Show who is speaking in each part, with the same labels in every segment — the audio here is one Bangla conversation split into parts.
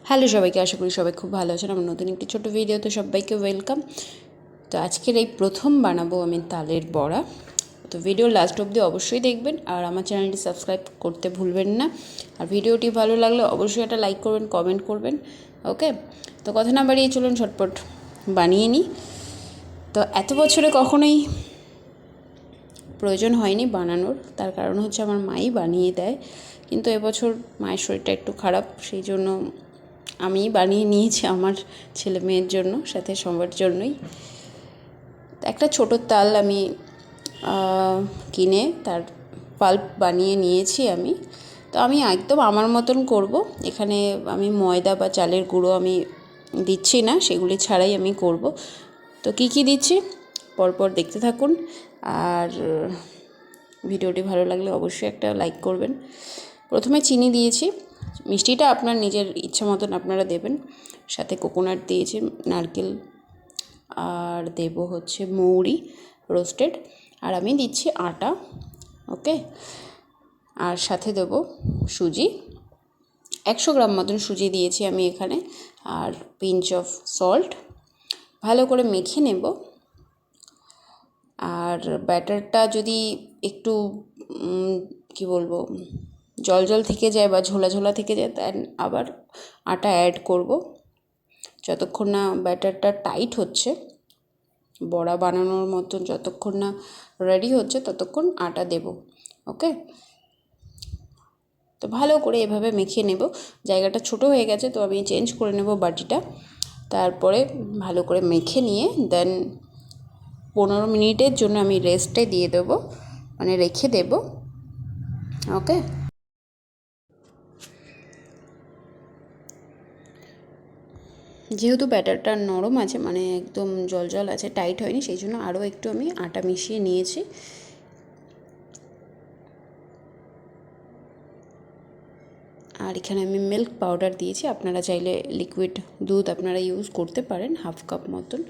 Speaker 1: হ্যালো সবাইকে, আশা করি সবাই খুব ভালো আছেন। আমার নতুন একটি ছোটো ভিডিওতে সবাইকে ওয়েলকাম। তো আজকের এই প্রথম বানাবো আমি তালের বড়া। তো ভিডিও লাস্ট অবধি অবশ্যই দেখবেন, আর আমার চ্যানেলটি সাবস্ক্রাইব করতে ভুলবেন না। আর ভিডিওটি ভালো লাগলে অবশ্যই একটা লাইক করবেন, কমেন্ট করবেন। ওকে, তো কথা না বাড়িয়ে চলুন ঝটপট বানিয়ে নিই। তো এত বছরে কখনোই প্রয়োজন হয়নি বানানোর, তার কারণ হচ্ছে আমার মাই বানিয়ে দেয়। কিন্তু এবছর মায়ের শরীরটা একটু খারাপ, সেই জন্য আমি বানিয়ে নিয়েছি আমার ছেলে মেয়ের জন্য, সাথে সবার জন্যই। একটা ছোটো তাল আমি কিনে তার পাল্প বানিয়ে নিয়েছি আমি। তো আমি একদম আমার মতন করব। এখানে আমি ময়দা বা চালের গুঁড়ো আমি দিচ্ছি না, সেগুলি ছাড়াই আমি করব। তো কী কী দিচ্ছি পরপর দেখতে থাকুন। আর ভিডিওটি ভালো লাগলে অবশ্যই একটা লাইক করবেন। প্রথমে চিনি দিয়েছি, মিষ্টিটা আপনার নিজের ইচ্ছা মতন আপনারা দেবেন। সাথে কোকোনাট দিয়েছি, নারকেল, আর দেব হচ্ছে মৌরি রোস্টেড, আর আমি দিচ্ছি আটা। ওকে, আর সাথে দেব সুজি, 100 গ্রাম মতন সুজি দিয়েছি আমি এখানে, আর পিঞ্চ অফ সল্ট। ভালো করে মেখে নেব। আর ব্যাটারটা যদি একটু কি বলবো জল জল থেকে যায় বা ঝোলা ঝোলা থেকে যায়, দেন আবার আটা অ্যাড করব। যতক্ষণ না ব্যাটারটা টাইট হচ্ছে, বড়া বানানোর মতন যতক্ষণ না রেডি হচ্ছে, ততক্ষণ আটা দেব। ওকে, তো ভালো করে এভাবে মেখে নেব। জায়গাটা ছোট হয়ে গেছে, তো আমি চেঞ্জ করে নেব বাটিটা। তারপরে ভালো করে মেখে নিয়ে দেন 15 মিনিটের জন্য আমি রেস্টে দিয়ে দেবো, মানে রেখে দেব। ওকে, যেহেতু ব্যাটারটা নরম আছে, মানে একদম জল জল আছে, টাইট হয়নি, সেই জন্য আরও একটু আমি আটা মিশিয়ে নিয়েছি। আর এখানে আমি মিল্ক পাউডার দিয়েছি, আপনারা চাইলে লিকুইড দুধ আপনারা ইউজ করতে পারেন, হাফ কাপ মতন।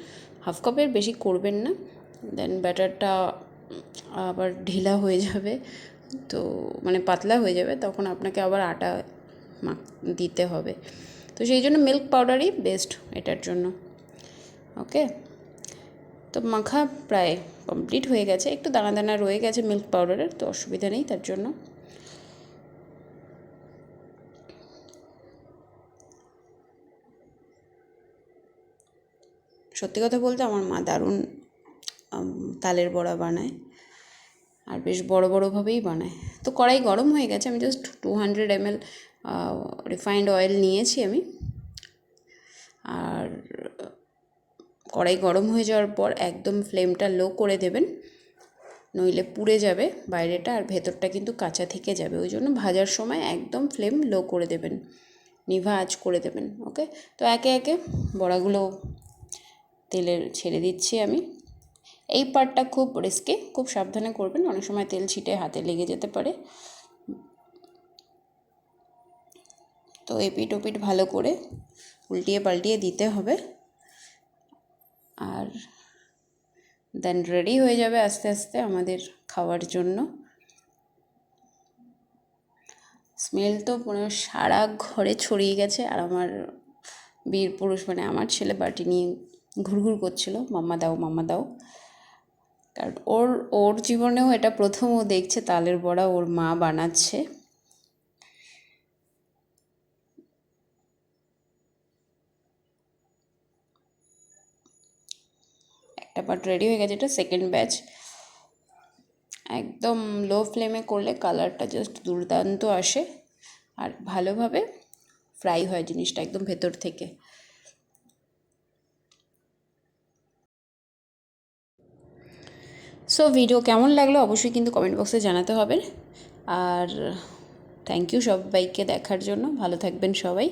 Speaker 1: হাফ কাপের বেশি করবেন না, দেন ব্যাটারটা আবার ঢিলা হয়ে যাবে, তো মানে পাতলা হয়ে যাবে, তখন আপনাকে আবার আটা দিতে হবে। তো সেই জন্য মিল্ক পাউডারই বেস্ট এটার জন্য। ওকে, তো মাখা প্রায় কমপ্লিট হয়ে গেছে, একটু দানা দানা রয়ে গেছে মিল্ক পাউডারের, তো অসুবিধা নেই তার জন্য। সত্যি কথা বলতে আমার মা দারুণ তালের বড়া বানায়, আর বেশ বড় বড়োভাবেই বানায়। তো কড়াই গরম হয়ে গেছে, আমি জাস্ট 200 ml রিফাইন্ড অয়েল নিয়েছি আমি। আর কড়াই গরম হয়ে যাওয়ার পর একদম ফ্লেমটা লো করে দেবেন, নইলে পুড়ে যাবে বাইরেটা, আর ভেতরটা কিন্তু কাঁচা থেকে যাবে। ওই জন্য ভাজার সময় একদম ফ্লেম লো করে দেবেন, নিভা আঁচ করে দেবেন। ওকে, তো একে একে বড়াগুলো তেলের ছেড়ে দিচ্ছি আমি। এই পার্টটা খুব রিস্কি, খুব সাবধানে করবেন, অনেক সময় তেল ছিটে হাতে লেগে যেতে পারে। তো এপিট ওপিট ভালো করে উল্টিয়ে পাল্টিয়ে দিতে হবে, আর দেন রেডি হয়ে যাবে আস্তে আস্তে আমাদের খাওয়ার জন্য। স্মেল তো পুরো সারা ঘরে ছড়িয়ে গেছে, আর আমার বীর পুরুষ মানে আমার ছেলে বাটি নিয়ে ঘুরঘুর করছিল, মাম্মা দাও মাম্মা দাও। কারণ ওর জীবনেও এটা প্রথম ও দেখছে তালের বড়া ওর মা বানাচ্ছে। একটা পার্ট রেডি হয়ে গেছে, এটা সেকেন্ড ব্যাচ। একদম লো ফ্লেমে করলে কালারটা জাস্ট দুর্দান্ত আসে, আর ভালোভাবে ফ্রাই হয় জিনিসটা একদম ভেতর থেকে। সো ভিডিও কেমন লাগলো অবশ্যই কিন্তু কমেন্ট বক্সে জানাতে হবে। আর থ্যাংক ইউ সবাইকে দেখার জন্য, ভালো থাকবেন সবাই।